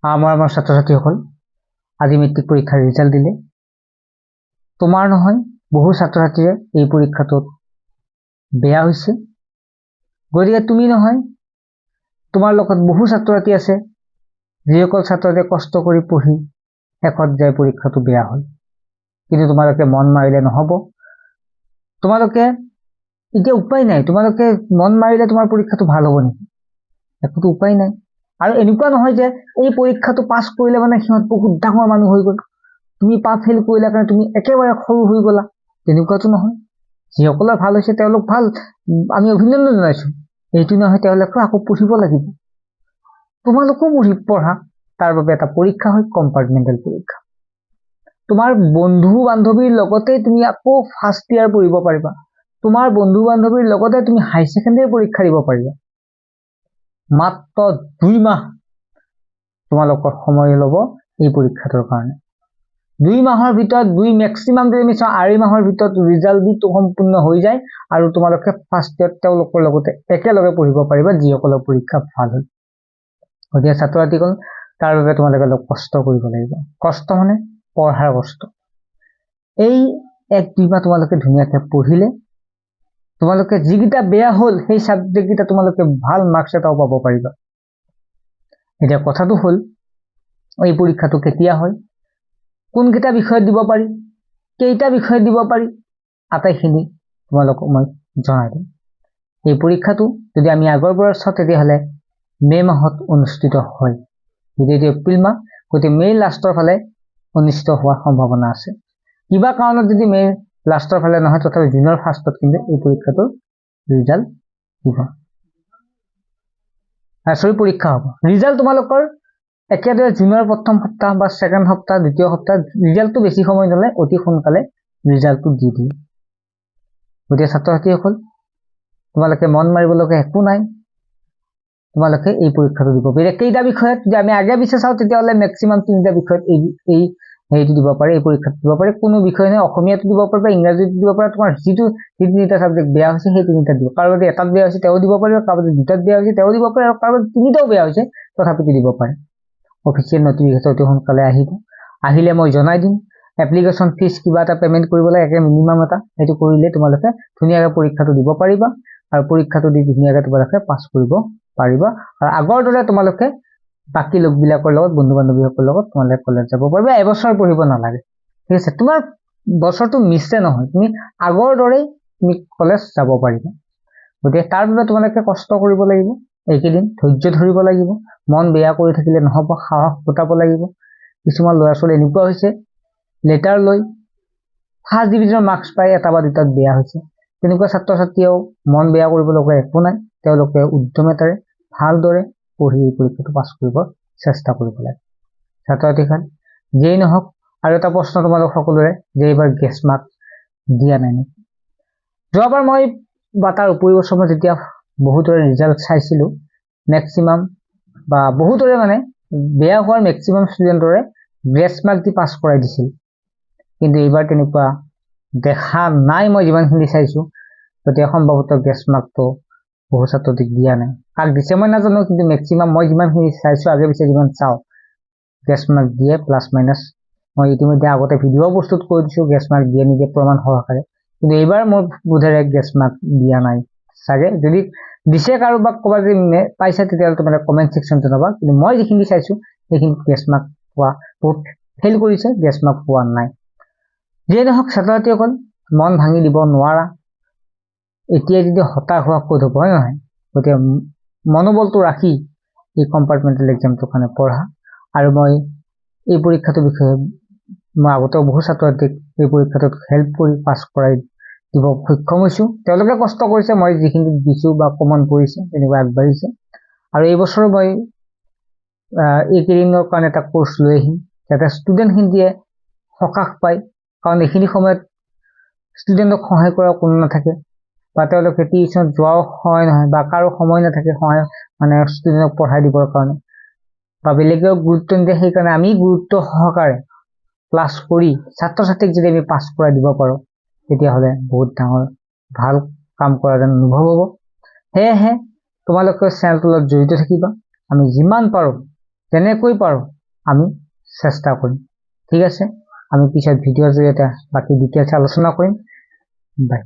আমাৰ ছাত্ৰ ছাত্ৰীসকল আজি মেট্ৰিক পৰীক্ষাৰ ৰিজাল্ট দিলে। তোমাৰ নহয় বহু ছাত্ৰ ছাত্ৰীয়ে এই পৰীক্ষাটোত বেয়া হৈছে। গতিকে তুমি নহয় তোমাৰ লগত বহু ছাত্ৰ ছাত্ৰী আছে যিসকল ছাত্ৰ ছাত্ৰীয়ে কষ্ট কৰি পঢ়ি শেষত যায় পৰীক্ষাটো বেয়া হয়। কিন্তু তোমালোকে মন মাৰিলে নহব। তোমালোকে এতিয়া উপায় নাই, তোমালোকে মন মাৰিলে তোমাৰ পৰীক্ষাটো ভাল হ'ব নেকি? একোতো উপায় নাই। আৰু এনেকুৱা নহয় যে এই পৰীক্ষাটো পাছ কৰিলে মানে সিহঁত বহুত ডাঙৰ মানুহ হৈ গ'ল, তুমি ফেইল কৰিলা কাৰণে তুমি একেবাৰে সৰু হৈ গ'লা, তেনেকুৱাতো নহয়। যিসকলৰ ভাল হৈছে তেওঁলোক ভাল, আমি অভিনন্দন জনাইছো। এইটো নহয় তেওঁলোকে আকৌ পঢ়িব লাগিব। তোমালোকো পঢ়া, তাৰ বাবে এটা পৰীক্ষা হয় কম্পাৰ্টমেণ্টেল পৰীক্ষা। তোমাৰ বন্ধু বান্ধৱীৰ লগতে তুমি আকৌ ফাৰ্ষ্ট ইয়াৰ পঢ়িব পাৰিবা। তোমাৰ বন্ধু বান্ধৱীৰ লগতে তুমি হাই ছেকেণ্ডাৰী পৰীক্ষা দিব পাৰিবা। মাত্ৰ 2 মাহ তোমালোকৰ সময় ল'ব এই পৰীক্ষাটোৰ কাৰণে। 2 মাহৰ ভিতৰত মেক্সিমাম যদি আমি চাওঁ 2.5 মাহৰ ভিতৰত ৰিজাল্ট দি সম্পূৰ্ণ হৈ যায় আৰু তোমালোকে ফাৰ্ষ্ট ইয়াৰ তেওঁলোকৰ লগতে একেলগে পঢ়িব পাৰিবা যিসকলৰ পৰীক্ষা ভাল হয়। গতিকে ছাত্ৰ ছাত্ৰীসকল তাৰ বাবে তোমালোকে অলপ কষ্ট কৰিব লাগিব। কষ্ট মানে পঢ়াৰ কষ্ট। এই 1-2 মাহ তোমালোকে ধুনীয়াকৈ পঢ়িলে তোমালোকে যিকেইটা বেয়া হ'ল সেই সাবজেক্ট কেইটা তোমালোকে ভাল মাৰ্কছ এটাও পাব পাৰিবা। এতিয়া কথাটো হ'ল এই পৰীক্ষাটো কেতিয়া হয়, কোনকেইটা বিষয়ত দিব পাৰি, কেইটা বিষয়ত দিব পাৰি, আটাইখিনি তোমালোকক মই জনাই দিম। এই পৰীক্ষাটো যদি আমি আগৰ পৰা চাওঁ তেতিয়াহ'লে মে মাহত অনুষ্ঠিত হয়। যদি এপ্ৰিল মাহ, গতিকে মে লাষ্টৰ ফালে অনুষ্ঠিত হোৱাৰ সম্ভাৱনা আছে। কিবা কাৰণত যদি মে লাষ্টৰ ফালে নহয় তথাপি জুনৰ ফাৰ্ষ্টত কিন্তু এই পৰীক্ষাটোৰ ৰিজাল্ট দিব। পৰীক্ষা হ'ব। ৰিজাল্ট তোমালোকৰ একেদৰে জুনৰ প্ৰথম সপ্তাহ বা ছেকেণ্ড সপ্তাহ, দ্বিতীয় সপ্তাহ, ৰিজাল্টটো বেছি সময় নলয়, অতি সোনকালে ৰিজাল্টটো দি দিয়ে। গতিকে ছাত্ৰ ছাত্ৰীসকল তোমালোকে মন মাৰিবলগীয়া একো নাই, তোমালোকে এই পৰীক্ষাটো দিব পাৰি। কেইটা বিষয়ত যদি আমি আগে পিছে চাওঁ তেতিয়াহ'লে মেক্সিমাম 3টা বিষয়ত এই হেৰিটো দিব পাৰে, এই পৰীক্ষাটো দিব পাৰে। কোনো বিষয় নহয়, অসমীয়াটো দিব পাৰিবা, ইংৰাজীটো দিব পাৰিবা, তোমাৰ যিটো 3টা ছাবজেক্ট বেয়া হৈছে সেই 3টাত দিব। কাৰোবাৰ যদি এটাত বেয়া হৈছে তেওঁ দিব পাৰিব, কাৰোবাৰ যদি 2টাত বেয়া হৈছে তেওঁ দিব পাৰে, আৰু কাৰোবাৰ 3টাও বেয়া হৈছে তথাপিতো দিব পাৰে। অফিচিয়েল নটিফিকেশ্যন অতি সোনকালে আহিব। আহিলে মই জনাই দিম। এপ্লিকেশ্যন ফিজ কিবা এটা পেমেণ্ট কৰিব লাগে, একে মিনিমাম এটা, সেইটো কৰিলে তোমালোকে ধুনীয়াকৈ পৰীক্ষাটো দিব পাৰিবা আৰু পৰীক্ষাটো দি ধুনীয়াকৈ তোমালোকে পাছ কৰিব পাৰিবা। আৰু আগৰ দৰে তোমালোকে বাকী লোকবিলাকৰ লগত, বন্ধু বান্ধৱীসকলৰ লগত তোমালোকে কলেজ যাব পাৰিবা। এবছৰ পঢ়িব নালাগে, ঠিক আছে? তোমাৰ বছৰটো মিছে নহয়, তুমি আগৰ দৰেই তুমি কলেজ যাব পাৰিবা। গতিকে তাৰ বাবে তোমালোকে কষ্ট কৰিব লাগিব, এইকেইদিন ধৈৰ্য ধৰিব লাগিব, মন বেয়া কৰি থাকিলে নহ'ব, সাহস গোটাব লাগিব। কিছুমান ল'ৰা ছোৱালী এনেকুৱা হৈছে লেটাৰ লৈ ফাৰ্ষ্ট ডিভিজনৰ মাৰ্কছ পাই 1 বা 2টাত বেয়া হৈছে। তেনেকুৱা ছাত্ৰ ছাত্ৰীয়েও মন বেয়া কৰিবলগীয়া একো নাই, তেওঁলোকে উদ্যমেৰে ভালদৰে পঢ়ি এই পৰীক্ষাটো পাছ কৰিব চেষ্টা কৰিব লাগে। ছাত্ৰ ছাত্ৰীখন যেই নহওক, আৰু এটা প্ৰশ্ন তোমালোক সকলোৰে যে এইবাৰ গেছ মাৰ্ক দিয়া নাই নেকি? যোৱাবাৰ মই বা তাৰ উপৰি বছৰ মই যেতিয়া বহুতৰে ৰিজাল্ট চাইছিলোঁ, মেক্সিমাম বা বহুতৰে মানে বেয়া হোৱাৰ মেক্সিমাম ষ্টুডেণ্টৰে গ্ৰেছ মাৰ্ক দি পাছ কৰাই দিছিল। কিন্তু এইবাৰ তেনেকুৱা দেখা নাই মই যিমানখিনি চাইছোঁ। গতিকে সম্ভৱতঃ গ্ৰেছ মাৰ্কটো বহু ছাত্ৰক দিয়া নাই। কাক দিছে মই নাজানো, কিন্তু মেক্সিমাম মই যিমানখিনি চাইছোঁ, আগে পিছে যিমান চাওঁ, গ্ৰেছ মাৰ্ক দিয়ে প্লাছ মাইনাছ। মই ইতিমধ্যে আগতে ভিডিঅ' প্ৰস্তুত কৰি দিছোঁ গ্ৰেছ মাৰ্ক দিয়ে নিদিয়ে প্ৰমাণ সহকাৰে। কিন্তু এইবাৰ মোৰ বোধেৰে গ্ৰেছ মাৰ্ক দিয়া নাই চাগে। যদি দিছে কাৰোবাক ক'ৰবাত যদি পাইছে তেতিয়াহ'লে তোমালোকে কমেণ্ট ছেকশ্যন জনাবা। কিন্তু মই যিখিনি চাইছোঁ সেইখিনি গ্ৰেছ মাৰ্ক পোৱা, বহুত ফেইল কৰিছে, গ্ৰেছ মাৰ্ক পোৱা নাই। যিয়ে নহওক ছাত্ৰ ছাত্ৰীসকল মন ভাঙি দিব নোৱাৰা। এতিয়াই যদি হতাশ হোৱা ক'ত হ'ব, হয় নহয়? গতিকে মনোবলটো ৰাখি এই কম্পাৰ্টমেণ্টেল এক্সামটোৰ কাৰণে পঢ়া। আৰু মই এই পৰীক্ষাটোৰ বিষয়ে মই আগতেও বহু ছাত্ৰ ছাত্ৰীক এই পৰীক্ষাটোত হেল্প কৰি পাছ কৰাই দিব সক্ষম হৈছোঁ। তেওঁলোকে কষ্ট কৰিছে, মই যিখিনি দিছোঁ বা কমন পৰিছে তেনেকুৱা আগবাঢ়িছে। আৰু এই বছৰ মই এইকেইদিনৰ কাৰণে এটা কোৰ্চ লৈ আহিম যাতে ষ্টুডেণ্টখিনিয়ে সকাহ পায়। কাৰণ এইখিনি সময়ত ষ্টুডেণ্টক সহায় কৰা কোনো নাথাকে, বা তেওঁলোকে টিউশ্যনত যোৱাও সময় নহয়, বা কাৰো সময় নাথাকে সহায় মানে ষ্টুডেণ্টক পঢ়াই দিবৰ কাৰণে, বা বেলেগেও গুৰুত্ব নিদিয়ে। সেইকাৰণে আমি গুৰুত্ব সহকাৰে ক্লাছ কৰি ছাত্ৰ ছাত্ৰীক যদি আমি পাছ কৰাই দিব পাৰোঁ তেতিয়াহ'লে বহুত ডাঙৰ ভাল কাম কৰা যেন অনুভৱ হ'ব। সেয়েহে তোমালোকে চেনেলটোৰ লগত জড়িত থাকিবা। আমি যিমান পাৰোঁ যেনেকৈ পাৰোঁ আমি চেষ্টা কৰিম। ঠিক আছে, আমি পিছত ভিডিঅ'ৰ জৰিয়তে বাকী ডিটেইলছ আলোচনা কৰিম। বাই।